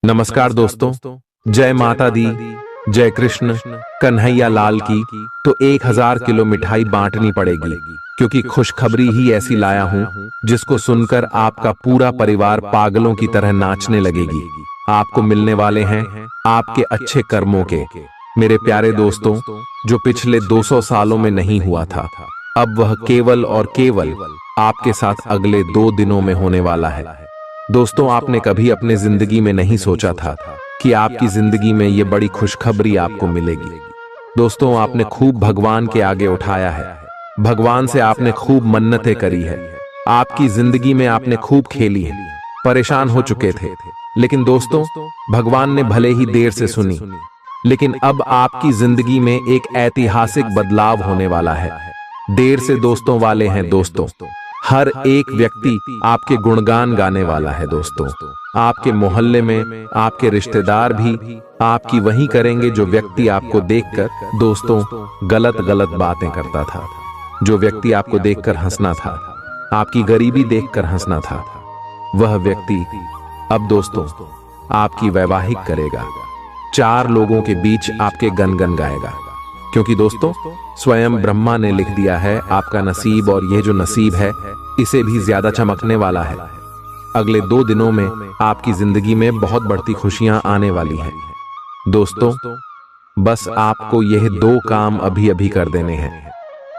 नमस्कार दोस्तों, जय माता दी, जय कृष्ण कन्हैया लाल की। तो 1000 किलो मिठाई बांटनी पड़ेगी, क्योंकि खुशखबरी ही ऐसी लाया हूं जिसको सुनकर आपका पूरा परिवार पागलों की तरह नाचने लगेगी। आपको मिलने वाले हैं आपके अच्छे कर्मों के, मेरे प्यारे दोस्तों, जो पिछले 200 सालों में नहीं हुआ था, अब वह केवल और केवल आपके साथ अगले 2 दिनों में होने वाला है। दोस्तों, आपने कभी अपने जिंदगी में नहीं सोचा था कि आपकी जिंदगी में ये बड़ी खुशखबरी आपको मिलेगी। दोस्तों, आपने खूब भगवान के आगे उठाया है, भगवान से आपने खूब मन्नतें करी है, आपकी जिंदगी में आपने खूब खेली है, परेशान हो चुके थे। लेकिन दोस्तों, भगवान ने भले ही देर से सुनी, लेकिन अब आपकी जिंदगी में एक ऐतिहासिक बदलाव होने वाला है। देर से दोस्तों वाले हैं दोस्तों, हर एक व्यक्ति आपके गुणगान गाने वाला है दोस्तों। आपके मोहल्ले में आपके रिश्तेदार भी आपकी वही करेंगे जो व्यक्ति आपको देखकर दोस्तों गलत गलत बातें करता था, जो व्यक्ति आपको देखकर हंसना था, आपकी गरीबी देखकर हंसना था, वह व्यक्ति अब दोस्तों आपकी वैवाहिक करेगा, 4 लोगों के बीच आपके गनगन गाएगा। क्योंकि दोस्तों, स्वयं ब्रह्मा ने लिख दिया है आपका नसीब, और यह जो नसीब है इसे भी ज्यादा चमकने वाला है। अगले 2 दिनों में आपकी जिंदगी में बहुत बढ़ती खुशियां आने वाली हैं। दोस्तों, बस आपको यह 2 काम अभी अभी कर देने हैं।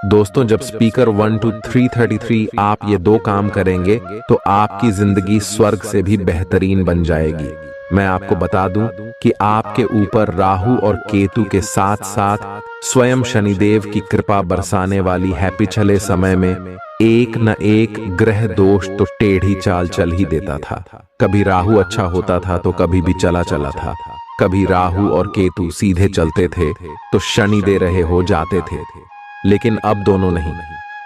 दोस्तों, जब स्पीकर 1 to 333 आप ये 2 काम करेंगे तो आपकी जिंदगी स्वर्ग से भी बेहतरीन बन जाएगी। मैं आपको बता दूं कि आपके ऊपर राहु और केतु के साथ साथ स्वयं शनिदेव की कृपा बरसाने वाली है। पिछले समय में एक न एक ग्रह दोष तो टेढ़ी चाल चल ही देता था। कभी राहु अच्छा होता था तो कभी भी चला चला था, कभी राहु और केतु सीधे चलते थे तो शनि दे रहे हो जाते थे। लेकिन अब दोनों नहीं,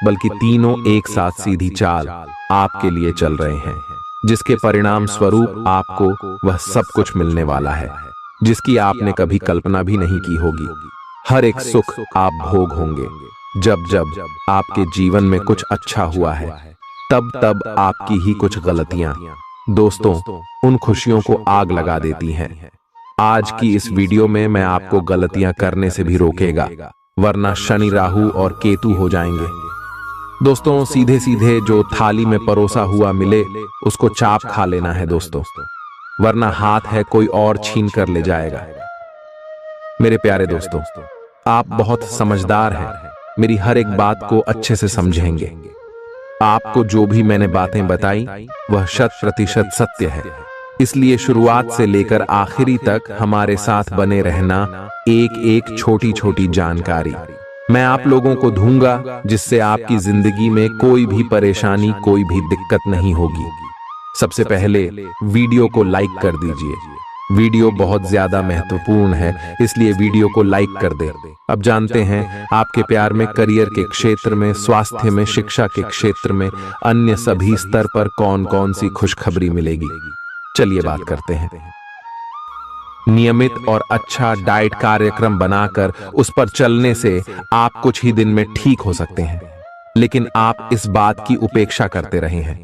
बल्कि तीनों एक साथ सीधी चाल आपके लिए चल रहे हैं, जिसके परिणाम स्वरूप आपको वह सब कुछ मिलने वाला है जिसकी आपने कभी कल्पना भी नहीं की होगी। हर एक सुख आप भोग होंगे। जब जब आपके जीवन में कुछ अच्छा हुआ है, तब तब आपकी ही कुछ गलतियां दोस्तों उन खुशियों को आग लगा देती हैं। आज की इस वीडियो में मैं आपको गलतियां करने से भी रोकेगा, वरना शनि राहु और केतु हो जाएंगे। दोस्तों, सीधे सीधे जो थाली में परोसा हुआ मिले उसको चाप खा लेना है दोस्तों, वरना हाथ है कोई और छीन कर ले जाएगा। मेरे प्यारे दोस्तों, आप बहुत समझदार हैं, मेरी हर एक बात को अच्छे से समझेंगे। आपको जो भी मैंने बातें बताई वह 100% सत्य है, इसलिए शुरुआत से लेकर आखिरी तक हमारे साथ बने रहना। एक एक छोटी छोटी जानकारी मैं आप लोगों को दूंगा, जिससे आपकी जिंदगी में कोई भी परेशानी, कोई भी दिक्कत नहीं होगी। सबसे पहले वीडियो को लाइक कर दीजिए। वीडियो बहुत ज्यादा महत्वपूर्ण है, इसलिए वीडियो को लाइक कर दे। अब जानते हैं आपके प्यार में, करियर के क्षेत्र में, स्वास्थ्य में, शिक्षा के क्षेत्र में, अन्य सभी स्तर पर कौन कौन सी खुशखबरी मिलेगी। चलिए बात करते हैं। नियमित और अच्छा डाइट कार्यक्रम बनाकर उस पर चलने से आप कुछ ही दिन में ठीक हो सकते हैं, लेकिन आप इस बात की उपेक्षा करते रहे हैं।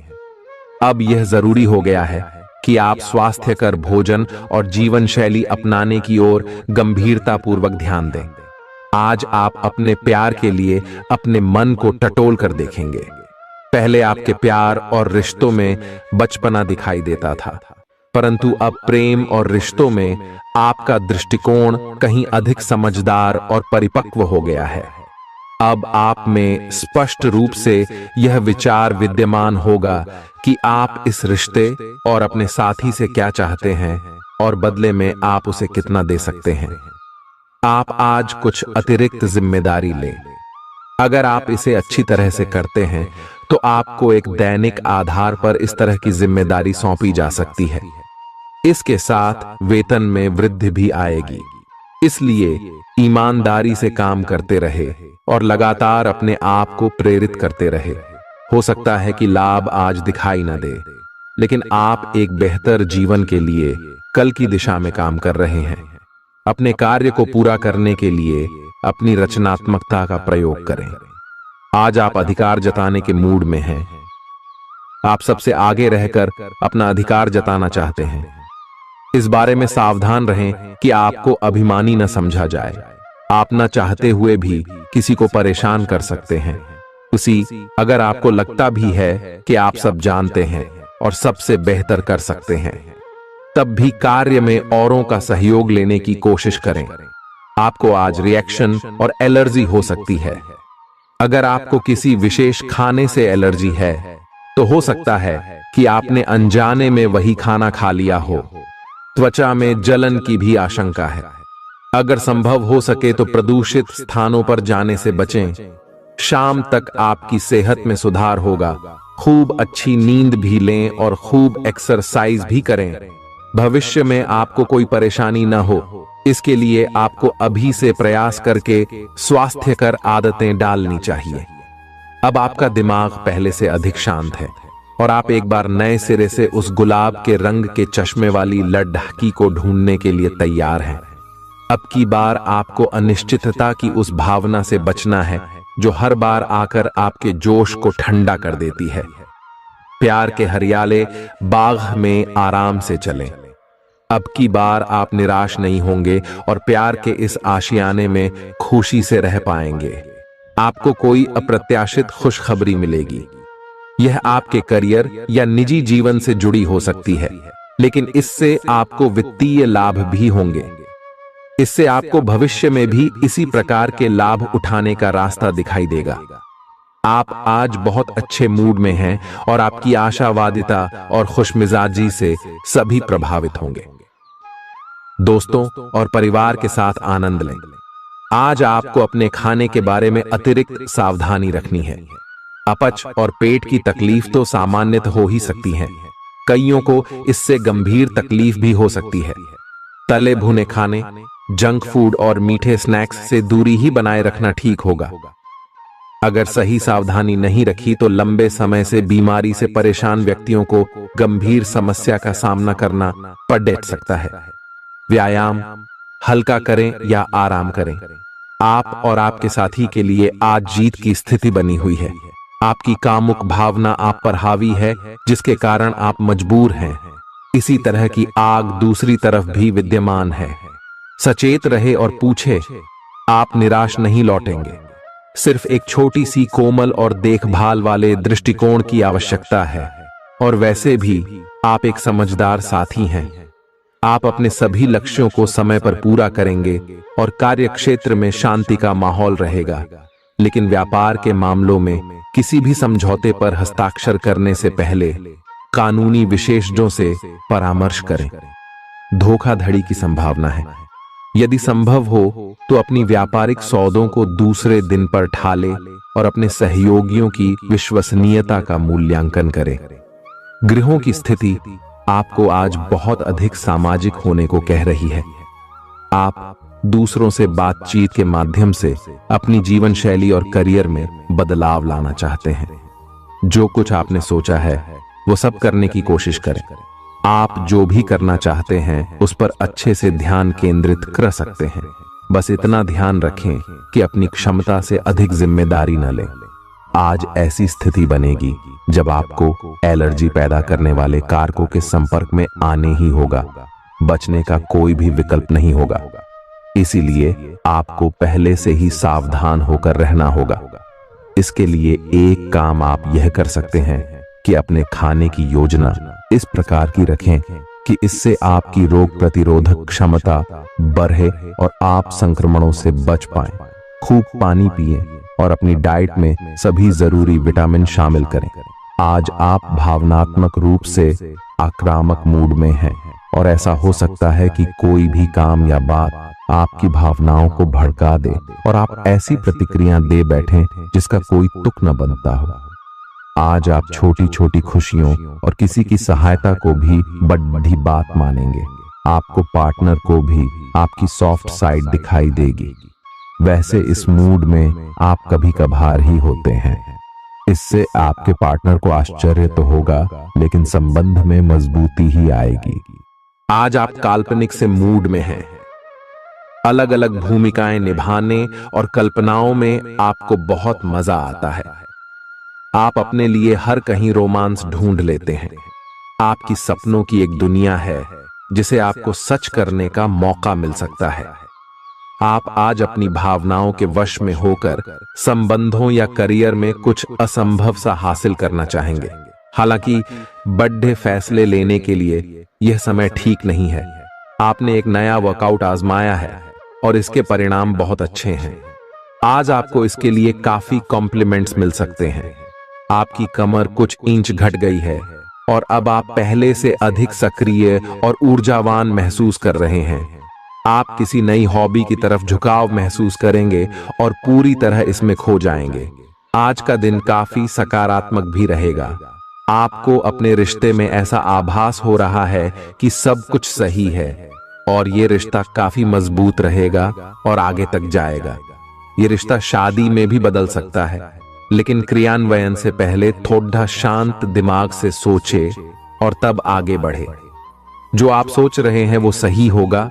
अब यह जरूरी हो गया है कि आप स्वास्थ्यकर भोजन और जीवन शैली अपनाने की ओर गंभीरतापूर्वक ध्यान दें। आज आप अपने प्यार के लिए अपने मन को टटोल कर देखेंगे। पहले आपके प्यार और रिश्तों में बचपना दिखाई देता था, परंतु अब प्रेम और रिश्तों में आपका दृष्टिकोण कहीं अधिक समझदार और परिपक्व हो गया है। अब आप में स्पष्ट रूप से यह विचार विद्यमान होगा कि आप इस रिश्ते और अपने साथी से क्या चाहते हैं और बदले में आप उसे कितना दे सकते हैं। आप आज कुछ अतिरिक्त जिम्मेदारी लें। अगर आप इसे अच्छी तरह से करते हैं तो आपको एक दैनिक आधार पर इस तरह की जिम्मेदारी सौंपी जा सकती है। इसके साथ वेतन में वृद्धि भी आएगी, इसलिए ईमानदारी से काम करते रहे और लगातार अपने आप को प्रेरित करते रहे। हो सकता है कि लाभ आज दिखाई न दे, लेकिन आप एक बेहतर जीवन के लिए कल की दिशा में काम कर रहे हैं। अपने कार्य को पूरा करने के लिए अपनी रचनात्मकता का प्रयोग करें। आज आप अधिकार जताने के मूड में हैं। आप सबसे आगे रहकर अपना अधिकार जताना चाहते हैं। इस बारे में सावधान रहें कि आपको अभिमानी न समझा जाए। आप न चाहते हुए भी किसी को परेशान कर सकते हैं। अगर आपको लगता भी है कि आप सब जानते हैं और सबसे बेहतर कर सकते हैं, तब भी कार्य में औरों का सहयोग लेने की कोशिश करें। आपको आज रिएक्शन और एलर्जी हो सकती है। अगर आपको किसी विशेष खाने से एलर्जी है, तो हो सकता है कि आपने अनजाने में वही खाना खा लिया हो। त्वचा में जलन की भी आशंका है। अगर संभव हो सके तो प्रदूषित स्थानों पर जाने से बचें। शाम तक आपकी सेहत में सुधार होगा। खूब अच्छी नींद भी लें और खूब एक्सरसाइज भी करें। भविष्य में आपको कोई परेशानी न हो, इसके लिए आपको अभी से प्रयास करके स्वास्थ्यकर आदतें डालनी चाहिए। अब आपका दिमाग पहले से अधिक शांत है और आप एक बार नए सिरे से उस गुलाब के रंग के चश्मे वाली लड़की को ढूंढने के लिए तैयार हैं। अब की बार आपको अनिश्चितता की उस भावना से बचना है जो हर बार आकर आपके जोश को ठंडा कर देती है। प्यार के हरियाले बाग में आराम से चलें। अब की बार आप निराश नहीं होंगे और प्यार के इस आशियाने में खुशी से रह पाएंगे। आपको कोई अप्रत्याशित खुशखबरी मिलेगी। यह आपके करियर या निजी जीवन से जुड़ी हो सकती है, लेकिन इससे आपको वित्तीय लाभ भी होंगे। इससे आपको भविष्य में भी इसी प्रकार के लाभ उठाने का रास्ता दिखाई देगा। आप आज बहुत अच्छे मूड में हैं और आपकी आशावादिता और खुशमिजाजी से सभी प्रभावित होंगे। दोस्तों और परिवार के साथ आनंद लें। आज आपको अपने खाने के बारे में अतिरिक्त सावधानी रखनी है। अपच और पेट की तकलीफ तो सामान्यतः हो ही सकती है। कईयों को इससे गंभीर तकलीफ भी हो सकती है। तले भुने खाने, जंक फूड और मीठे स्नैक्स से दूरी ही बनाए रखना ठीक होगा। अगर सही सावधानी नहीं रखी तो लंबे समय से बीमारी से परेशान व्यक्तियों को गंभीर समस्या का सामना करना पड़ सकता है। व्यायाम हल्का करें या आराम करें। आप और आपके साथी के लिए आज जीत की स्थिति बनी हुई है। आपकी कामुक भावना आप पर हावी है, जिसके कारण आप मजबूर हैं। इसी तरह की आग दूसरी तरफ भी विद्यमान है। सचेत रहे और पूछे, आप निराश नहीं लौटेंगे। सिर्फ एक छोटी सी कोमल और देखभाल वाले दृष्टिकोण की आवश्यकता है। और वैसे भी आप एक समझदार साथी हैं। आप अपने सभी लक्ष्यों को समय पर पूरा करेंगे और कार्यक्षेत्र में शांति का माहौल रहेगा। लेकिन व्यापार के मामलों में किसी भी समझौते पर हस्ताक्षर करने से पहले कानूनी विशेषज्ञों से परामर्श करें। धोखाधड़ी की संभावना है। यदि संभव हो तो अपनी व्यापारिक सौदों को दूसरे दिन पर ठाले और अपने सहयोगियों की विश्वसनीयता का मूल्यांकन करें। गृहों की स्थिति आपको आज बहुत अधिक सामाजिक होने को कह रही है। आप दूसरों से बातचीत के माध्यम से अपनी जीवन शैली और करियर में बदलाव लाना चाहते हैं। जो कुछ आपने सोचा है वो सब करने की कोशिश करें। आप जो भी करना चाहते हैं उस पर अच्छे से ध्यान केंद्रित कर सकते हैं। बस इतना ध्यान रखें कि अपनी क्षमता से अधिक जिम्मेदारी न लें। आज ऐसी स्थिति बनेगी जब आपको एलर्जी पैदा करने वाले कारकों के संपर्क में आने ही होगा। बचने का कोई भी विकल्प नहीं होगा। इसीलिए आपको पहले से ही सावधान होकर रहना होगा। इसके लिए एक काम आप यह कर सकते हैं कि अपने खाने की योजना इस प्रकार की रखें कि इससे आपकी रोग प्रतिरोधक क्षमता बढ़े और आप संक्रमणों से बच पाएं। खूब पानी पिएं और अपनी डाइट में सभी जरूरी विटामिन शामिल करें। आज आप भावनात्मक रूप से आक्रामक मूड में हैं और ऐसा हो सकता है कि कोई भी काम या बात आपकी भावनाओं को भड़का दे और आप ऐसी प्रतिक्रिया दे बैठें जिसका कोई तुक न बनता हो। आज आप छोटी छोटी खुशियों और किसी की सहायता को भी बड़ी बात मानेंगे। आपको पार्टनर को भी आपकी सॉफ्ट साइड दिखाई देगी। वैसे इस मूड में आप कभी कभार ही होते हैं। इससे आपके पार्टनर को आश्चर्य तो होगा, लेकिन संबंध में मजबूती ही आएगी। आज आप काल्पनिक से मूड में हैं। अलग अलग भूमिकाएं निभाने और कल्पनाओं में आपको बहुत मजा आता है। आप अपने लिए हर कहीं रोमांस ढूंढ लेते हैं। आपकी सपनों की एक दुनिया है जिसे आपको सच करने का मौका मिल सकता है। आप आज अपनी भावनाओं के वश में होकर संबंधों या करियर में कुछ असंभव सा हासिल करना चाहेंगे। हालांकि बड़े फैसले लेने के लिए यह समय ठीक नहीं है। आपने एक नया वर्कआउट आजमाया है और इसके परिणाम बहुत अच्छे हैं। आज आपको इसके लिए काफी कॉम्प्लीमेंट्स मिल सकते हैं। आपकी कमर कुछ इंच घट गई है और अब आप पहले से अधिक सक्रिय और ऊर्जावान महसूस कर रहे हैं। आप किसी नई हॉबी की तरफ झुकाव महसूस करेंगे और पूरी तरह इसमें खो जाएंगे। आज का दिन काफी सकारात्मक भी रहेगा। आपको अपने रिश्ते में ऐसा आभास हो रहा है कि सब कुछ सही है और ये रिश्ता काफी मजबूत रहेगा और आगे तक जाएगा। ये रिश्ता शादी में भी बदल सकता है, लेकिन क्रियान्वयन से पहले थोड़ा शांत दिमाग से सोचे और तब आगे बढ़े। जो आप सोच रहे हैं वो सही होगा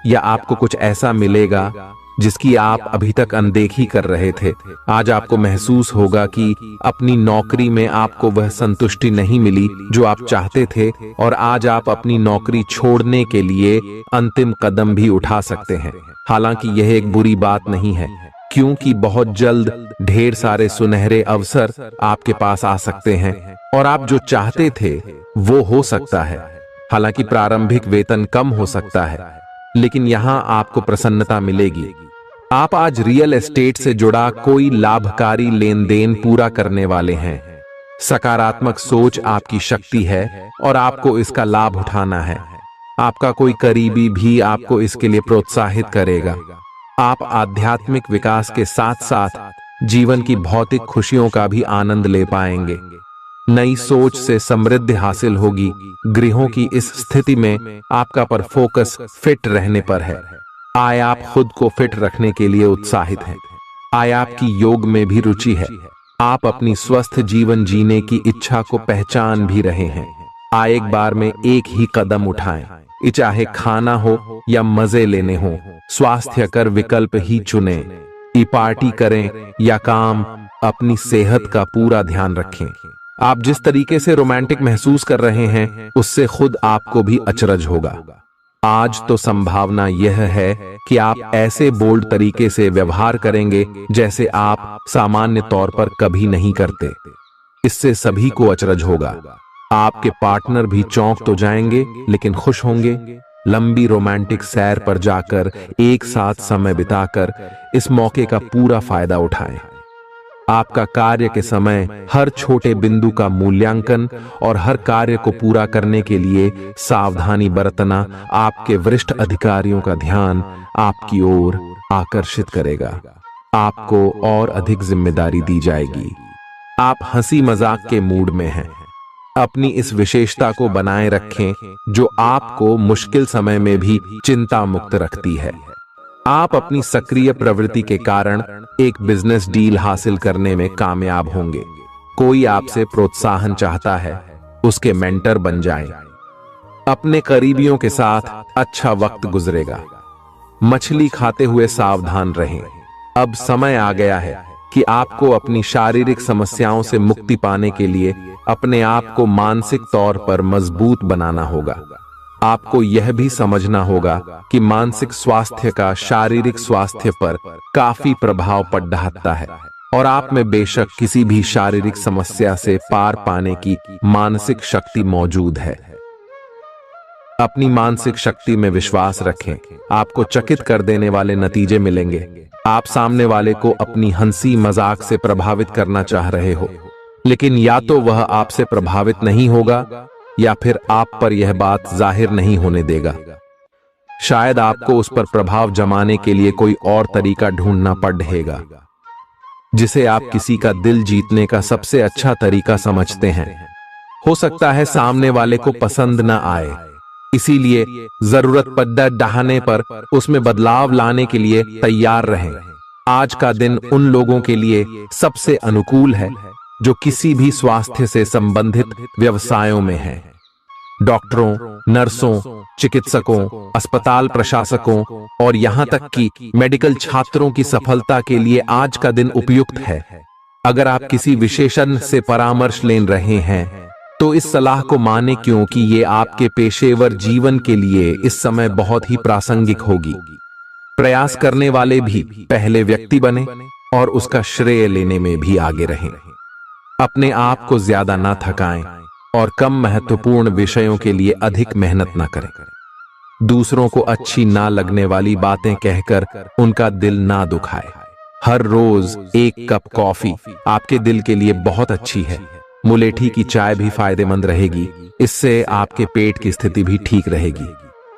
या आपको कुछ ऐसा मिलेगा जिसकी आप अभी तक अनदेखी कर रहे थे। आज आपको महसूस होगा कि अपनी नौकरी में आपको वह संतुष्टि नहीं मिली जो आप चाहते थे और आज आप अपनी नौकरी छोड़ने के लिए अंतिम कदम भी उठा सकते हैं। हालांकि यह एक बुरी बात नहीं है, क्योंकि बहुत जल्द ढेर सारे सुनहरे अवसर आपके पास आ सकते हैं और आप जो चाहते थे वो हो सकता है। हालांकि प्रारंभिक वेतन कम हो सकता है, लेकिन यहां आपको प्रसन्नता मिलेगी। आप आज रियल एस्टेट से जुड़ा कोई लाभकारी लेन देन पूरा करने वाले हैं। सकारात्मक सोच आपकी शक्ति है और आपको इसका लाभ उठाना है। आपका कोई करीबी भी आपको इसके लिए प्रोत्साहित करेगा। आप आध्यात्मिक विकास के साथ साथ जीवन की भौतिक खुशियों का भी आनंद ले पाएंगे। नई सोच से समृद्धि हासिल होगी। गृहों की इस स्थिति में आपका पर फोकस फिट रहने पर है। आय आप खुद को फिट रखने के लिए उत्साहित हैं। आय आपकी योग में भी रुचि है। आप अपनी स्वस्थ जीवन जीने की इच्छा को पहचान भी रहे हैं। आय एक बार में एक ही कदम उठाएं, चाहे खाना हो या मजे लेने हो। स्वास्थ्यकर विकल्प ही चुने। पार्टी करें या काम, अपनी सेहत का पूरा ध्यान रखें। आप जिस तरीके से रोमांटिक महसूस कर रहे हैं उससे खुद आपको भी अचरज होगा। आज तो संभावना यह है कि आप ऐसे बोल्ड तरीके से व्यवहार करेंगे जैसे आप सामान्य तौर पर कभी नहीं करते। इससे सभी को अचरज होगा। आपके पार्टनर भी चौंक तो जाएंगे लेकिन खुश होंगे। लंबी रोमांटिक सैर पर जाकर एक साथ समय बिताकर इस मौके का पूरा फायदा उठाएं। आपका कार्य के समय हर छोटे बिंदु का मूल्यांकन और हर कार्य को पूरा करने के लिए सावधानी बरतना आपके वरिष्ठ अधिकारियों का ध्यान आपकी ओर आकर्षित करेगा। आपको और अधिक जिम्मेदारी दी जाएगी। आप हंसी मजाक के मूड में हैं। अपनी इस विशेषता को बनाए रखें जो आपको मुश्किल समय में भी चिंता मुक्त रखती है। आप अपनी सक्रिय प्रवृत्ति के कारण एक बिजनेस डील हासिल करने में कामयाब होंगे। कोई आपसे प्रोत्साहन चाहता है, उसके मेंटर बन जाएं। अपने करीबियों के साथ अच्छा वक्त गुजरेगा। मछली खाते हुए सावधान रहें। अब समय आ गया है कि आपको अपनी शारीरिक समस्याओं से मुक्ति पाने के लिए अपने आप को मानसिक तौर पर मजबूत बनाना होगा। आपको यह भी समझना होगा कि मानसिक स्वास्थ्य का शारीरिक स्वास्थ्य पर काफी प्रभाव पड़ रहा है और आप में बेशक किसी भी शारीरिक समस्या से पार पाने की मानसिक शक्ति मौजूद है। अपनी मानसिक शक्ति में विश्वास रखें। आपको चकित कर देने वाले नतीजे मिलेंगे। आप सामने वाले को अपनी हंसी मजाक से प्रभावित करना चाह रहे हो, लेकिन या तो वह आपसे प्रभावित नहीं होगा या फिर आप पर यह बात जाहिर नहीं होने देगा। शायद आपको उस पर प्रभाव जमाने के लिए कोई और तरीका ढूंढना पड़ेगा, जिसे आप किसी का दिल जीतने का सबसे अच्छा तरीका समझते हैं। हो सकता है सामने वाले को पसंद न आए, इसीलिए जरूरत पड़ने पर उसमें बदलाव लाने के लिए तैयार रहें। आज का दिन उन लोगों के लिए सबसे अनुकूल है जो किसी भी स्वास्थ्य से संबंधित व्यवसायों में हैं। डॉक्टरों, नर्सों, चिकित्सकों, अस्पताल प्रशासकों और यहां तक कि मेडिकल छात्रों की सफलता के लिए आज का दिन उपयुक्त है। अगर आप किसी विशेषज्ञ से परामर्श ले रहे हैं तो इस सलाह को माने, क्योंकि ये आपके पेशेवर जीवन के लिए इस समय बहुत ही प्रासंगिक होगी। प्रयास करने वाले भी पहले व्यक्ति बने और उसका श्रेय लेने में भी आगे रहें। अपने आप को ज्यादा ना थकाएं और कम महत्वपूर्ण विषयों के लिए अधिक मेहनत ना करें। दूसरों को अच्छी ना लगने वाली बातें कहकर उनका दिल ना दुखाए। हर रोज एक कप कॉफी आपके दिल के लिए बहुत अच्छी है। मुलेठी की चाय भी फायदेमंद रहेगी, इससे आपके पेट की स्थिति भी ठीक रहेगी।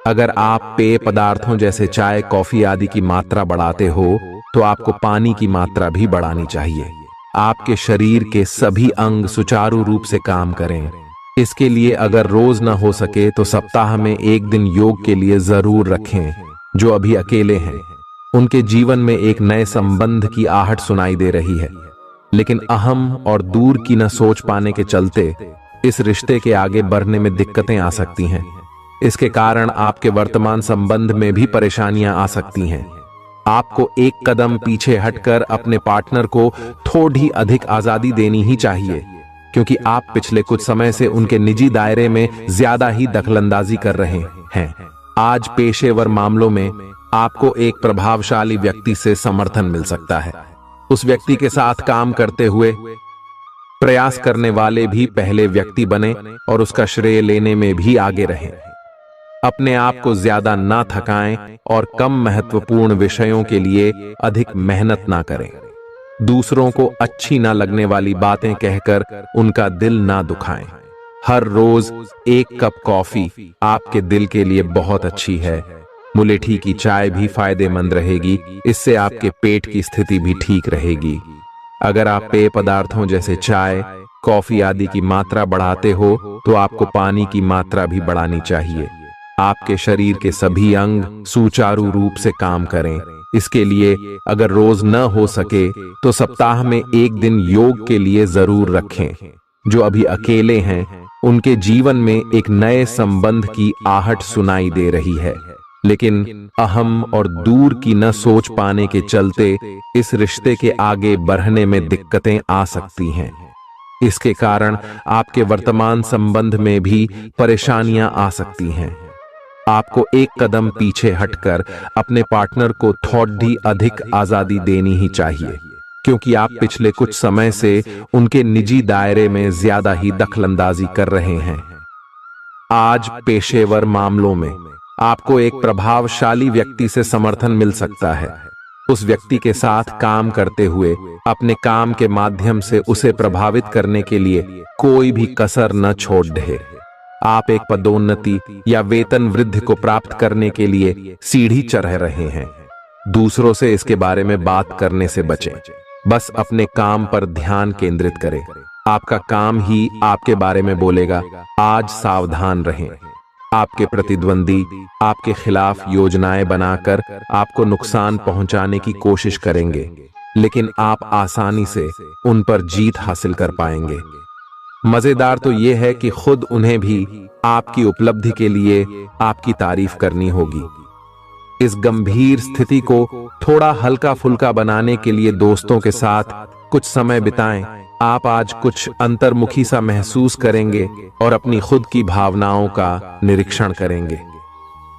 अगर आप पेय पदार्थों जैसे चाय, कॉफी आदि की मात्रा बढ़ाते हो तो आपको पानी की मात्रा भी बढ़ानी चाहिए। आपके शरीर के सभी अंग सुचारू रूप से काम करें। इसके लिए अगर रोज ना हो सके तो सप्ताह में एक दिन योग के लिए जरूर रखें। जो अभी अकेले हैं उनके जीवन में एक नए संबंध की आहट सुनाई दे रही है, लेकिन अहम और दूर की न सोच पाने के चलते इस रिश्ते के आगे बढ़ने में दिक्कतें आ सकती हैं। इसके कारण आपके वर्तमान संबंध में भी परेशानियां आ सकती हैं। आपको एक कदम पीछे हटकर अपने पार्टनर को थोड़ी अधिक आजादी देनी ही चाहिए, क्योंकि आप पिछले कुछ समय से उनके निजी दायरे में ज्यादा ही दखलंदाजी कर रहे हैं। आज पेशेवर मामलों में आपको एक प्रभावशाली व्यक्ति से समर्थन मिल सकता है। उस व्यक्ति के साथ काम करते हुए प्रयास करने वाले भी पहले व्यक्ति बने और उसका श्रेय लेने में भी आगे रहें। अपने आप को ज्यादा ना थकाएं और कम महत्वपूर्ण विषयों के लिए अधिक मेहनत ना करें। दूसरों को अच्छी ना लगने वाली बातें कहकर उनका दिल ना दुखाएं। हर रोज एक कप कॉफी आपके दिल के लिए बहुत अच्छी है। मुलेठी की चाय भी फायदेमंद रहेगी, इससे आपके पेट की स्थिति भी ठीक रहेगी। अगर आप पेय पदार्थों जैसे चाय, कॉफी आदि की मात्रा बढ़ाते हो तो आपको पानी की मात्रा भी बढ़ानी चाहिए। आपके शरीर के सभी अंग सुचारू रूप से काम करें। इसके लिए अगर रोज न हो सके तो सप्ताह में एक दिन योग के लिए जरूर रखें। जो अभी अकेले हैं उनके जीवन में एक नए संबंध की आहट सुनाई दे रही है, लेकिन अहम और दूर की न सोच पाने के चलते इस रिश्ते के आगे बढ़ने में दिक्कतें आ सकती हैं। इसके कारण आपके वर्तमान संबंध में भी परेशानियां आ सकती हैं। आपको एक कदम पीछे हटकर अपने पार्टनर को थोड़ी अधिक आजादी देनी ही चाहिए, क्योंकि आप पिछले कुछ समय से उनके निजी दायरे में ज्यादा ही दखलंदाजी कर रहे हैं। आज पेशेवर मामलों में आपको एक प्रभावशाली व्यक्ति से समर्थन मिल सकता है। उस व्यक्ति के साथ काम करते हुए अपने काम के माध्यम से उसे प्रभावित करने के लिए कोई भी कसर न छोड़ दे। आप एक पदोन्नति या वेतन वृद्धि को प्राप्त करने के लिए सीढ़ी चढ़ रहे हैं। दूसरों से इसके बारे में बात करने से बचें। बस अपने काम पर ध्यान केंद्रित करें। आपका काम ही आपके बारे में बोलेगा। आज सावधान रहें। आपके प्रतिद्वंदी आपके खिलाफ योजनाएं बनाकर आपको नुकसान पहुंचाने की कोशिश करेंगे, लेकिन आप आसानी से उन पर जीत हासिल कर पाएंगे। मजेदार तो यह है कि खुद उन्हें भी आपकी उपलब्धि के लिए आपकी तारीफ करनी होगी। इस गंभीर स्थिति को थोड़ा हल्का फुल्का बनाने के लिए दोस्तों के साथ कुछ समय बिताएं। आप आज कुछ अंतर्मुखी सा महसूस करेंगे और अपनी खुद की भावनाओं का निरीक्षण करेंगे।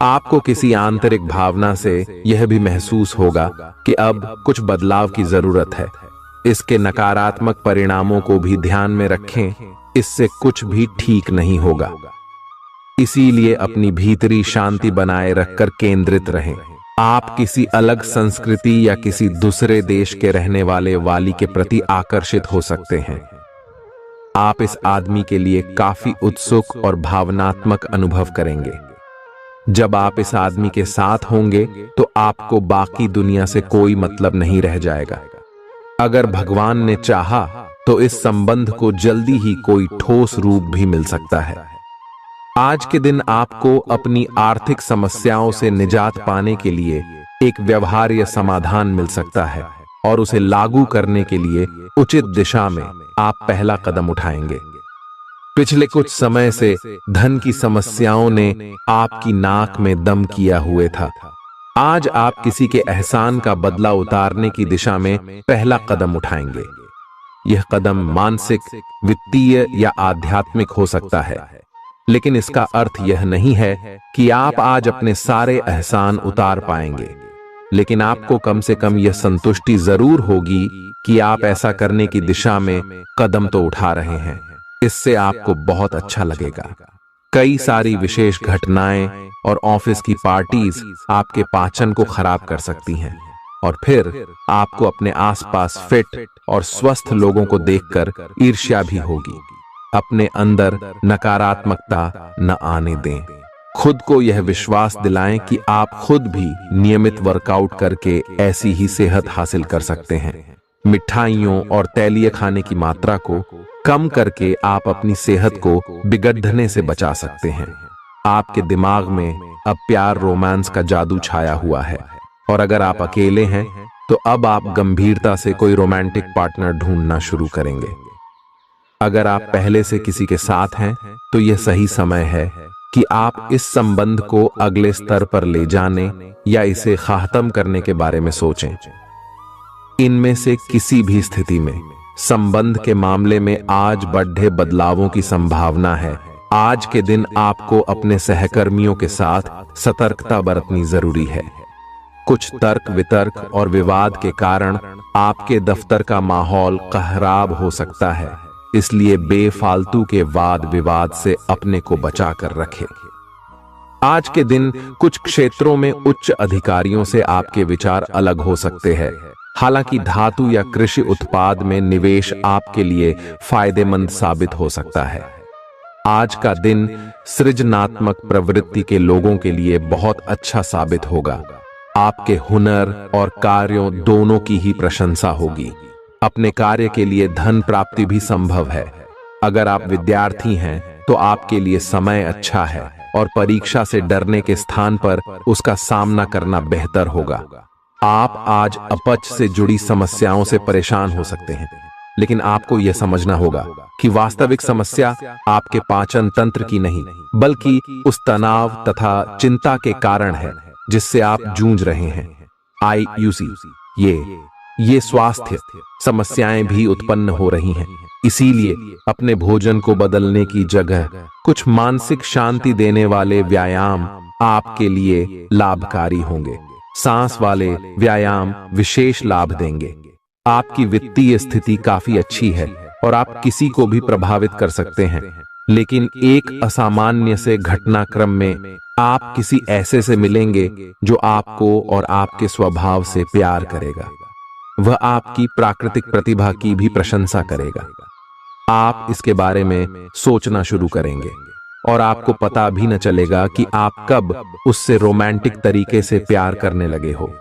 आपको किसी आंतरिक भावना से यह भी महसूस होगा कि अब कुछ बदलाव की जरूरत है। इसके नकारात्मक परिणामों को भी ध्यान में रखें, इससे कुछ भी ठीक नहीं होगा। इसीलिए अपनी भीतरी शांति बनाए रखकर केंद्रित रहें। आप किसी अलग संस्कृति या किसी दूसरे देश के रहने वाले वाली के प्रति आकर्षित हो सकते हैं। आप इस आदमी के लिए काफी उत्सुक और भावनात्मक अनुभव करेंगे। जब आप इस आदमी के साथ होंगे तो आपको बाकी दुनिया से कोई मतलब नहीं रह जाएगा। अगर भगवान ने चाहा तो इस संबंध को जल्दी ही कोई ठोस रूप भी मिल सकता है। आज के दिन आपको अपनी आर्थिक समस्याओं से निजात पाने के लिए एक व्यवहार्य समाधान मिल सकता है और उसे लागू करने के लिए उचित दिशा में आप पहला कदम उठाएंगे। पिछले कुछ समय से धन की समस्याओं ने आपकी नाक में दम किया हुए था। आज आप किसी के एहसान का बदला उतारने की दिशा में पहला कदम उठाएंगे। यह कदम मानसिक, वित्तीय या आध्यात्मिक हो सकता है, लेकिन इसका अर्थ यह नहीं है कि आप आज अपने सारे एहसान उतार पाएंगे। लेकिन आपको कम से कम यह संतुष्टि जरूर होगी कि आप ऐसा करने की दिशा में कदम तो उठा रहे हैं। इससे आपको बहुत अच्छा लगेगा। कई सारी विशेष घटनाएं और ऑफिस की पार्टीज आपके पाचन को खराब कर सकती हैं, और फिर आपको अपने आसपास फिट और स्वस्थ लोगों को देखकर ईर्ष्या भी होगी। अपने अंदर नकारात्मकता न आने दें। खुद को यह विश्वास दिलाएं कि आप खुद भी नियमित वर्कआउट करके ऐसी ही सेहत हासिल कर सकते हैं। मिठाइयों और तैलीय खाने की मात्रा को कम करके आप अपनी सेहत को बिगड़ने से बचा सकते हैं। आपके दिमाग में अब प्यार रोमांस का जादू छाया हुआ है, और अगर आप अकेले हैं तो अब आप गंभीरता से कोई रोमांटिक पार्टनर ढूंढना शुरू करेंगे। अगर आप पहले से किसी के साथ हैं तो यह सही समय है कि आप इस संबंध को अगले स्तर पर ले जाने या इसे खत्म करने के बारे में सोचें। इनमें से किसी भी स्थिति में संबंध के मामले में आज बड़े बदलावों की संभावना है। आज के दिन आपको अपने सहकर्मियों के साथ सतर्कता बरतनी जरूरी है। कुछ तर्क वितर्क और विवाद के कारण आपके दफ्तर का माहौल खराब हो सकता है, इसलिए बेफालतू के वाद विवाद से अपने को बचा कर रखें। आज के दिन कुछ क्षेत्रों में उच्च अधिकारियों से आपके विचार अलग हो सकते हैं। हालांकि धातु या कृषि उत्पाद में निवेश आपके लिए फायदेमंद साबित हो सकता है। आज का दिन सृजनात्मक प्रवृत्ति के लोगों के लिए बहुत अच्छा साबित होगा। आपके हुनर और कार्यों दोनों की ही प्रशंसा होगी। अपने कार्य के लिए धन प्राप्ति भी संभव है। अगर आप विद्यार्थी हैं तो आपके लिए समय अच्छा है, और परीक्षा से डरने के स्थान पर उसका सामना करना बेहतर होगा। आप आज अपच से जुड़ी समस्याओं से परेशान हो सकते हैं, लेकिन आपको यह समझना होगा कि वास्तविक समस्या आपके पाचन तंत्र की नहीं, बल्कि उस तनाव तथा चिंता के कारण है जिससे आप जूझ रहे हैं। आईयूसी ये स्वास्थ्य समस्याएं भी उत्पन्न हो रही हैं। इसीलिए अपने भोजन को बदलने की जगह कुछ मानसिक शांति देने वाले व्यायाम आपके लिए लाभकारी होंगे। सांस वाले व्यायाम विशेष लाभ देंगे। आपकी वित्तीय स्थिति काफी अच्छी है और आप किसी को भी प्रभावित कर सकते हैं, लेकिन एक असामान्य से घटनाक्रम में आप किसी ऐसे से मिलेंगे जो आपको और आपके स्वभाव से प्यार करेगा। वह आपकी प्राकृतिक प्रतिभा की भी प्रशंसा करेगा। आप इसके बारे में सोचना शुरू करेंगे और आपको पता भी न चलेगा कि आप कब उससे रोमांटिक तरीके से प्यार करने लगे हो।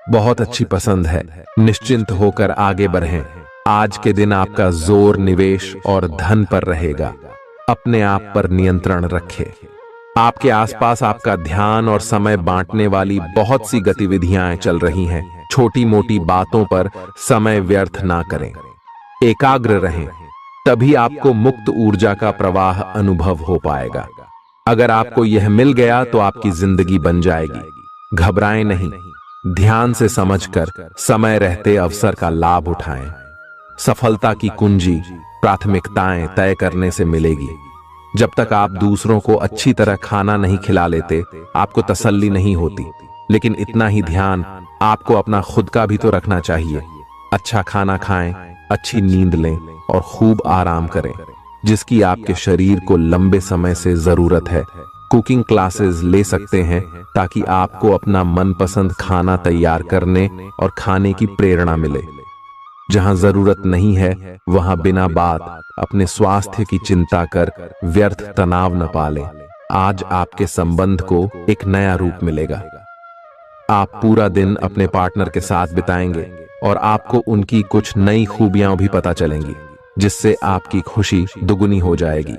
बहुत अच्छी पसंद है। निश्चिंत होकर आगे बढ़ें। आज के दिन आपका जोर निवेश और धन पर रहेगा। अपने आप पर नियंत्रण रखें। आपके आसपास आपका ध्यान और समय बांटने वाली बहुत सी गतिविधियां चल रही हैं। छोटी मोटी बातों पर समय व्यर्थ ना करें। एकाग्र रहें, तभी आपको मुक्त ऊर्जा का प्रवाह अनुभव हो पाएगा। अगर आपको यह मिल गया तो आपकी जिंदगी बन जाएगी। घबराएं नहीं, ध्यान से समझकर समय रहते अवसर का लाभ उठाएं। सफलता की कुंजी प्राथमिकताएं तय करने से मिलेगी। जब तक आप दूसरों को अच्छी तरह खाना नहीं खिला लेते, आपको तसल्ली नहीं होती। लेकिन इतना ही ध्यान आपको अपना खुद का भी तो रखना चाहिए। अच्छा खाना खाएं, अच्छी नींद लें और खूब आराम करें, जिसकी आपके शरीर को लंबे समय से जरूरत है। कुकिंग क्लासेस ले सकते हैं ताकि आपको अपना मनपसंद खाना तैयार करने और खाने की प्रेरणा मिले। जहां जरूरत नहीं है वहां बिना बात अपने स्वास्थ्य की चिंता कर व्यर्थ तनाव न पालें। आज आपके संबंध को एक नया रूप मिलेगा। आप पूरा दिन अपने पार्टनर के साथ बिताएंगे और आपको उनकी कुछ नई खूबियां भी पता चलेंगी, जिससे आपकी खुशी दुगुनी हो जाएगी।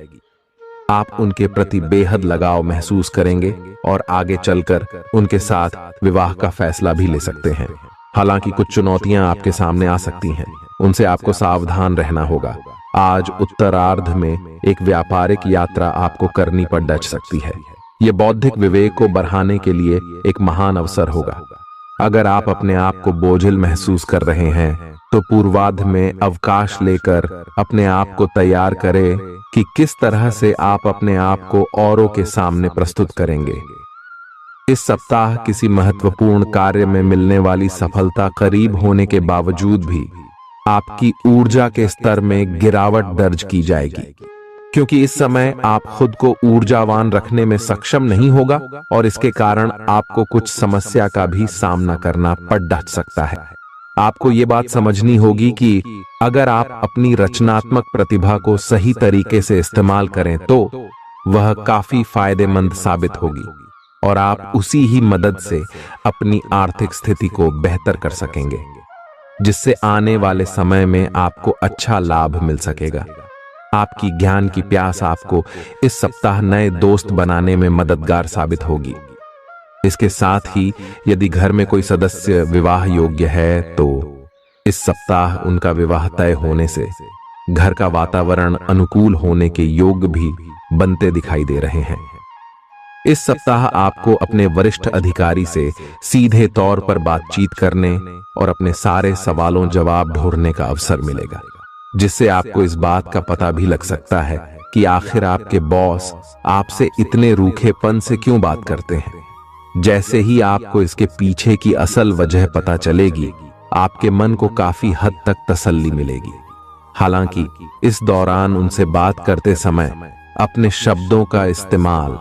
आप उनके प्रति बेहद लगाव महसूस करेंगे और आगे चलकर उनके साथ विवाह का फैसला भी ले सकते हैं। हालांकि कुछ चुनौतियां आपके सामने आ सकती हैं, उनसे आपको सावधान रहना होगा। आज उत्तरार्ध में एक व्यापारिक यात्रा आपको करनी पड़ सकती है। यह बौद्धिक विवेक को बढ़ाने के लिए एक महान अवसर होगा। अगर आप अपने आप को बोझिल महसूस कर रहे हैं तो पूर्वार्ध में अवकाश लेकर अपने आप को तैयार करें कि किस तरह से आप अपने आप को औरों के सामने प्रस्तुत करेंगे। इस सप्ताह किसी महत्वपूर्ण कार्य में मिलने वाली सफलता करीब होने के बावजूद भी आपकी ऊर्जा के स्तर में गिरावट दर्ज की जाएगी, क्योंकि इस समय आप खुद को ऊर्जावान रखने में सक्षम नहीं होगा और इसके कारण आपको कुछ समस्या का भी सामना करना पड़ सकता है। आपको ये बात समझनी होगी कि अगर आप अपनी रचनात्मक प्रतिभा को सही तरीके से इस्तेमाल करें तो वह काफी फायदेमंद साबित होगी और आप उसी ही मदद से अपनी आर्थिक स्थिति को बेहतर कर सकेंगे, जिससे आने वाले समय में आपको अच्छा लाभ मिल सकेगा। आपकी ज्ञान की प्यास आपको इस सप्ताह नए दोस्त बनाने में मददगार साबित होगी। इसके साथ ही यदि घर में कोई सदस्य विवाह योग्य है तो इस सप्ताह उनका विवाह तय होने से घर का वातावरण अनुकूल होने के योग भी बनते दिखाई दे रहे हैं। इस सप्ताह आपको अपने वरिष्ठ अधिकारी से सीधे तौर पर बातचीत करने और अपने सारे सवालों जवाब ढूंढने का अवसर मिलेगा, जिससे आपको इस बात का पता भी लग सकता है कि आखिर आपके बॉस आपसे इतने रूखेपन से क्यों बात करते हैं। जैसे ही आपको इसके पीछे की असल वजह पता चलेगी, आपके मन को काफी हद तक तसल्ली मिलेगी। हालांकि इस दौरान उनसे बात करते समय अपने शब्दों का इस्तेमाल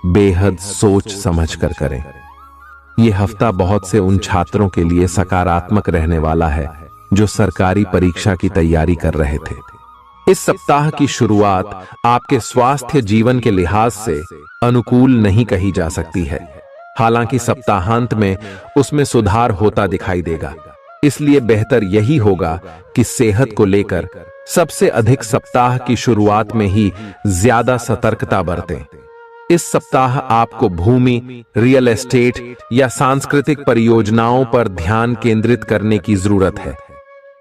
बेहद सोच समझ कर करें। यह हफ्ता बहुत से उन छात्रों के लिए सकारात्मक रहने वाला है जो सरकारी परीक्षा की तैयारी कर रहे थे। इस सप्ताह की शुरुआत आपके स्वास्थ्य जीवन के लिहाज से अनुकूल नहीं कही जा सकती है। हालांकि सप्ताहांत में उसमें सुधार होता दिखाई देगा, इसलिए बेहतर यही होगा कि सेहत को लेकर सबसे अधिक सप्ताह की शुरुआत में ही ज्यादा सतर्कता बरतें। इस सप्ताह आपको भूमि, रियल एस्टेट या सांस्कृतिक परियोजनाओं पर ध्यान केंद्रित करने की जरूरत है,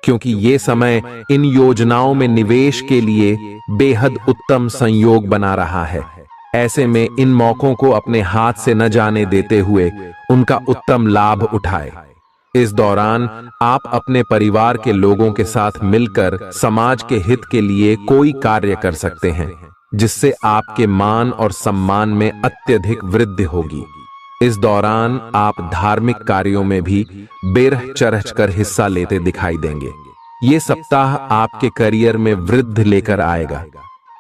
क्योंकि ये समय इन योजनाओं में निवेश के लिए बेहद उत्तम संयोग बना रहा है। ऐसे में इन मौकों को अपने हाथ से न जाने देते हुए उनका उत्तम लाभ उठाएं। इस दौरान आप अपने परिवार के लोगों के साथ मिलकर समाज के हित के लिए कोई कार्य कर सकते हैं, जिससे आपके मान और सम्मान में अत्यधिक वृद्धि होगी। इस दौरान आप धार्मिक कार्यों में भी बेरह चरह कर हिस्सा लेते दिखाई देंगे। ये सप्ताह आपके करियर में वृद्धि लेकर आएगा,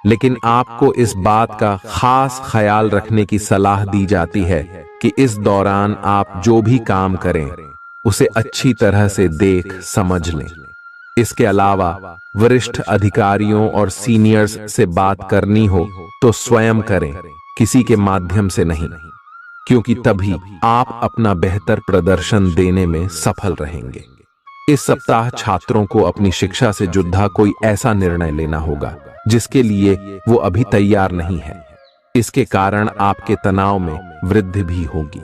लेकिन आपको इस बात का खास ख्याल रखने की सलाह दी जाती है कि इस दौरान आप जो भी काम करें उसे अच्छी तरह से देख समझ लें। इसके अलावा वरिष्ठ अधिकारियों और सीनियर्स से बात करनी हो तो स्वयं करें, किसी के माध्यम से नहीं, क्योंकि तभी आप अपना बेहतर प्रदर्शन देने में सफल रहेंगे। इस सप्ताह छात्रों को अपनी शिक्षा से जुड़ा कोई ऐसा निर्णय लेना होगा जिसके लिए वो अभी तैयार नहीं है। इसके कारण आपके तनाव में वृद्धि भी होगी।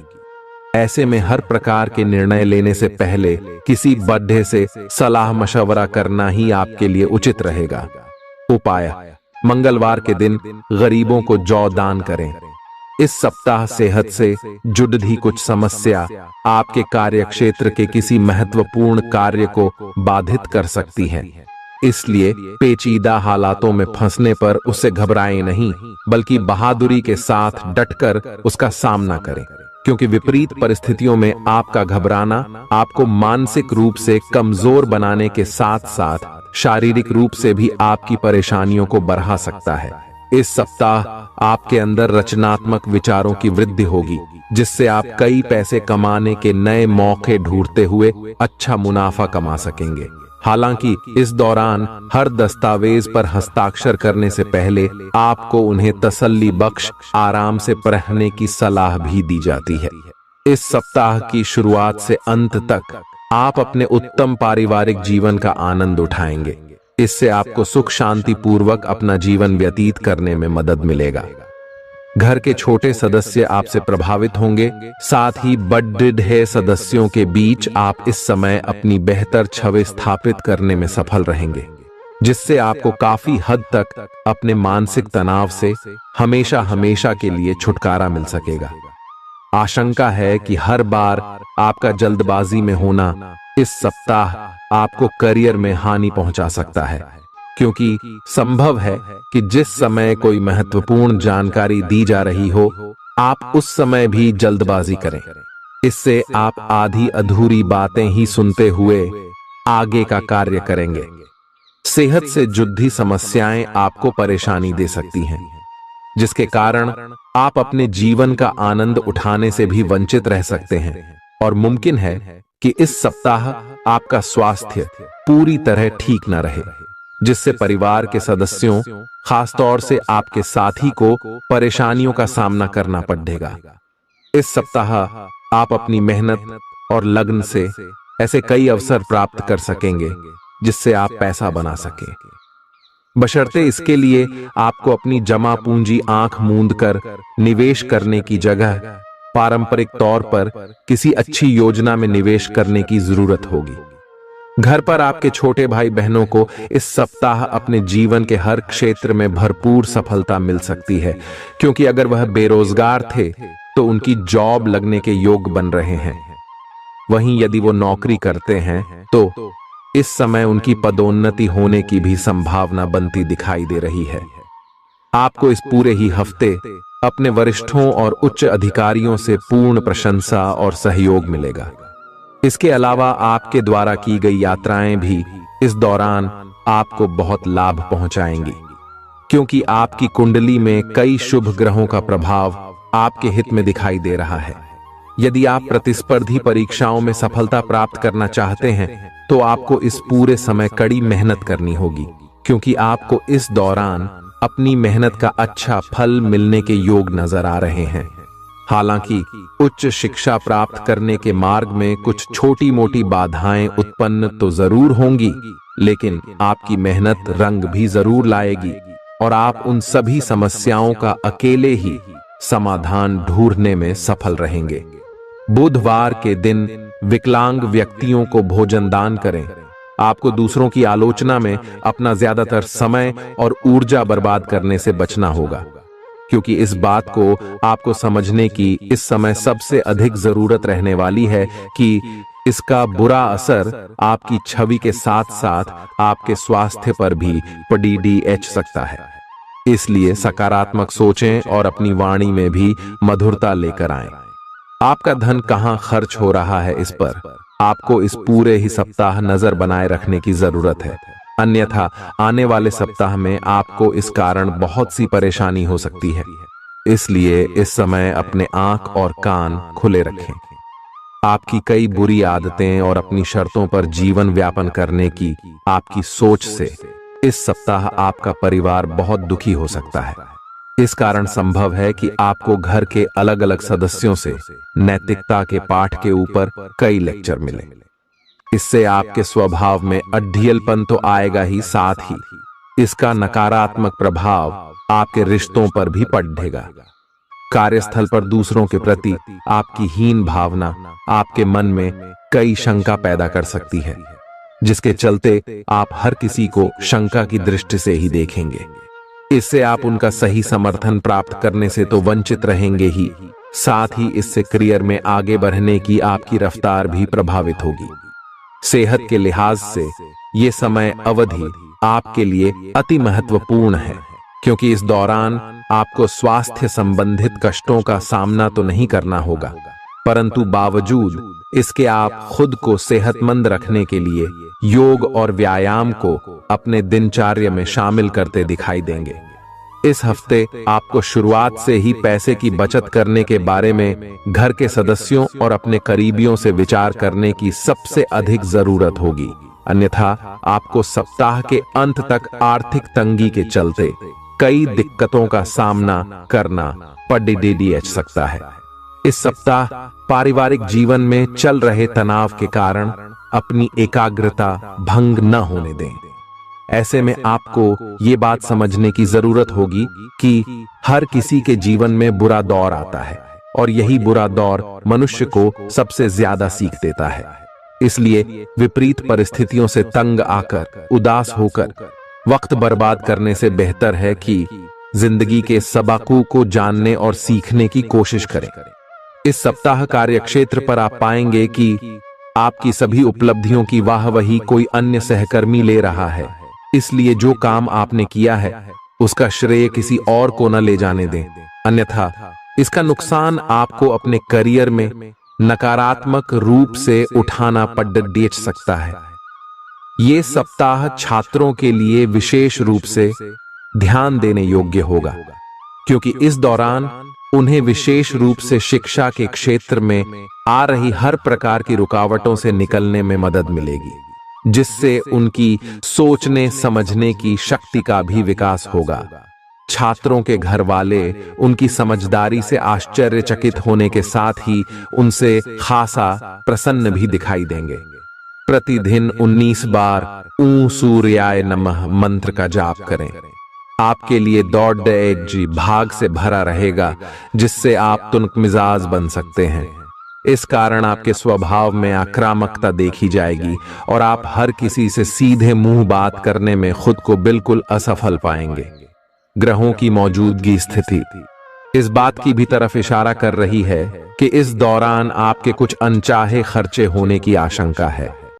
ऐसे में हर प्रकार के निर्णय लेने से पहले किसी बड़े से सलाह मशवरा करना ही आपके लिए उचित रहेगा। उपाय: मंगलवार के दिन गरीबों को जौ दान करें। इस सप्ताह सेहत से जुड़ी कुछ समस्या आपके कार्यक्षेत्र के किसी महत्वपूर्ण कार्य को बाधित कर सकती हैं। इसलिए पेचीदा हालातों में फंसने पर उससे घबराएं नहीं, बल्कि बहादुरी के साथ डटकर उसका सामना करें, क्योंकि विपरीत परिस्थितियों में आपका घबराना आपको मानसिक रूप से कमजोर बनाने के साथ साथ शारीरिक रूप से भी आपकी परेशानियों को बढ़ा सकता है। इस सप्ताह आपके अंदर रचनात्मक विचारों की वृद्धि होगी, जिससे आप कई पैसे कमाने के नए मौके ढूंढते हुए अच्छा मुनाफा कमा सकेंगे। हालांकि इस दौरान हर दस्तावेज पर हस्ताक्षर करने से पहले आपको उन्हें तसल्ली बख्श आराम से पढ़ने की सलाह भी दी जाती है। इस सप्ताह की शुरुआत से अंत तक आप अपने उत्तम पारिवारिक जीवन का आनंद उठाएंगे। इससे आपको सुख शांति पूर्वक अपना जीवन व्यतीत करने में मदद मिलेगा। घर के छोटे सदस्य आपसे प्रभावित होंगे, साथ ही बड़े सदस्यों के बीच आप इस समय अपनी बेहतर छवि स्थापित करने में सफल रहेंगे, जिससे आपको काफी हद तक अपने मानसिक तनाव से हमेशा हमेशा के लिए छुटकारा मिल सकेगा। आशंका है कि हर बार आपका जल्दबाजी में होना इस सप्ताह आपको करियर में हानि पहुंचा सकता है, क्योंकि संभव है कि जिस समय कोई महत्वपूर्ण जानकारी दी जा रही हो, आप उस समय भी जल्दबाजी करें। इससे आप आधी अधूरी बातें ही सुनते हुए आगे का कार्य करेंगे। सेहत से जुड़ी समस्याएं आपको परेशानी दे सकती हैं, जिसके कारण आप अपने जीवन का आनंद उठाने से भी वंचित रह सकते हैं। और मुमकिन है कि इस सप्ताह आपका स्वास्थ्य पूरी तरह ठीक न रहे, जिससे परिवार के सदस्यों, खासतौर से आपके साथी को परेशानियों का सामना करना पड़ेगा। इस सप्ताह आप अपनी मेहनत और लगन से ऐसे कई अवसर प्राप्त कर सकेंगे जिससे आप पैसा बना सकें। बशर्ते इसके लिए आपको अपनी जमा पूंजी आंख मूंद कर निवेश करने की जगह पारंपरिक तौर पर किसी अच्छी योजना में निवेश करने की जरूरत होगी। घर पर आपके छोटे भाई बहनों को इस सप्ताह अपने जीवन के हर क्षेत्र में भरपूर सफलता मिल सकती है, क्योंकि अगर वह बेरोजगार थे तो उनकी जॉब लगने के योग बन रहे हैं। वहीं यदि वो नौकरी करते हैं तो इस समय उनकी पदोन्नति होने की भी संभावना बनती दिखाई दे रही है। आपको इस पूरे ही हफ्ते अपने वरिष्ठों और उच्च अधिकारियों से पूर्ण प्रशंसा और सहयोग मिलेगा। इसके अलावा आपके द्वारा की गई यात्राएं भी इस दौरान आपको बहुत लाभ पहुंचाएंगी, क्योंकि आपकी कुंडली में कई शुभ ग्रहों का प्रभाव आपके हित में दिखाई दे रहा है। यदि आप प्रतिस्पर्धी परीक्षाओं में सफलता प्राप्त करना चाहते हैं तो आपको इस पूरे समय कड़ी मेहनत करनी होगी, क्योंकि आपको इस दौरान अपनी मेहनत का अच्छा फल मिलने के योग नजर आ रहे हैं। हालांकि उच्च शिक्षा प्राप्त करने के मार्ग में कुछ छोटी मोटी बाधाएं उत्पन्न तो जरूर होंगी, लेकिन आपकी मेहनत रंग भी जरूर लाएगी और आप उन सभी समस्याओं का अकेले ही समाधान ढूंढने में सफल रहेंगे। बुधवार के दिन विकलांग व्यक्तियों को भोजन दान करें। आपको दूसरों की आलोचना में अपना ज्यादातर समय और ऊर्जा बर्बाद करने से बचना होगा, क्योंकि इस बात को आपको समझने की इस समय सबसे अधिक जरूरत रहने वाली है कि इसका बुरा असर आपकी छवि के साथ साथ आपके स्वास्थ्य पर भी पड़ सकता है। इसलिए सकारात्मक सोचें और अपनी वाणी में भी मधुरता लेकर आएं। आपका धन कहां खर्च हो रहा है, इस पर आपको इस पूरे ही सप्ताह नजर बनाए रखने की जरूरत है, अन्यथा आने वाले सप्ताह में आपको इस कारण बहुत सी परेशानी हो सकती है। इसलिए इस समय अपने आंख और कान खुले रखें। आपकी कई बुरी आदतें और अपनी शर्तों पर जीवन व्यापन करने की आपकी सोच से इस सप्ताह आपका परिवार बहुत दुखी हो सकता है। इस कारण संभव है कि आपको घर के अलग अलग सदस्यों से नैतिकता के पाठ के ऊपर कई लेक्चर मिले। इससे आपके स्वभाव में अड्ढियलपन तो आएगा ही, साथ ही इसका नकारात्मक प्रभाव आपके रिश्तों पर भी पड़ेगा। कार्यस्थल पर दूसरों के प्रति आपकी हीन भावना आपके मन में कई शंका पैदा कर सकती है, जिसके चलते आप हर किसी को शंका की दृष्टि से ही देखेंगे। इससे आप उनका सही समर्थन प्राप्त करने से तो वंचित रहेंगे ही, साथ ही इससे करियर में आगे बढ़ने की आपकी रफ्तार भी प्रभावित होगी। सेहत के लिहाज से ये समय अवधि आपके लिए अति महत्वपूर्ण है, क्योंकि इस दौरान आपको स्वास्थ्य संबंधित कष्टों का सामना तो नहीं करना होगा, परंतु बावजूद इसके आप खुद को सेहतमंद रखने के लिए योग और व्यायाम को अपने दिनचर्या में शामिल करते दिखाई देंगे। इस हफ्ते आपको शुरुआत से ही पैसे की बचत करने के बारे में घर के सदस्यों और अपने करीबियों से विचार करने की सबसे अधिक जरूरत होगी, अन्यथा आपको सप्ताह के अंत तक आर्थिक तंगी के चलते कई दिक्कतों का सामना करना पड़ सकता है। इस सप्ताह पारिवारिक जीवन में चल रहे तनाव के कारण अपनी एकाग्रता भंग न होने दें। ऐसे में आपको ये बात समझने की जरूरत होगी कि हर किसी के जीवन में बुरा दौर आता है और यही बुरा दौर मनुष्य को सबसे ज्यादा सीख देता है। इसलिए विपरीत परिस्थितियों से तंग आकर उदास होकर वक्त बर्बाद करने से बेहतर है कि जिंदगी के सबकों को जानने और सीखने की कोशिश करें। इस सप्ताह कार्यक्षेत्र पर आप पाएंगे कि आपकी सभी उपलब्धियों की वाहवाही कोई अन्य सहकर्मी ले रहा है, इसलिए जो काम आपने किया है उसका श्रेय किसी और को न ले जाने दें, अन्यथा इसका नुकसान आपको अपने करियर में नकारात्मक रूप से उठाना पड़ सकता है। ये सप्ताह छात्रों के लिए विशेष रूप से ध्यान देने योग्य होगा, क्योंकि इस दौरान उन्हें विशेष रूप से शिक्षा के क्षेत्र में आ रही हर प्रकार की रुकावटों से निकलने में मदद मिलेगी, जिससे उनकी सोचने समझने की शक्ति का भी विकास होगा। छात्रों के घर वाले उनकी समझदारी से आश्चर्यचकित होने के साथ ही उनसे खासा प्रसन्न भी दिखाई देंगे। प्रतिदिन 19 बार ऊं सूर्याय नमः मंत्र का जाप करें। आपके लिए दौड़ एक जी भाग से भरा रहेगा, जिससे आप तुनक मिजाज बन सकते हैं। इस कारण आपके स्वभाव में आक्रामकता देखी जाएगी और आप हर किसी से सीधे मुंह बात करने में खुद को बिल्कुल असफल पाएंगे। ग्रहों की मौजूदगी स्थिति इस बात की भी तरफ इशारा कर रही है कि इस दौरान आपके कुछ अनचाहे खर्चे होने की आशंका है।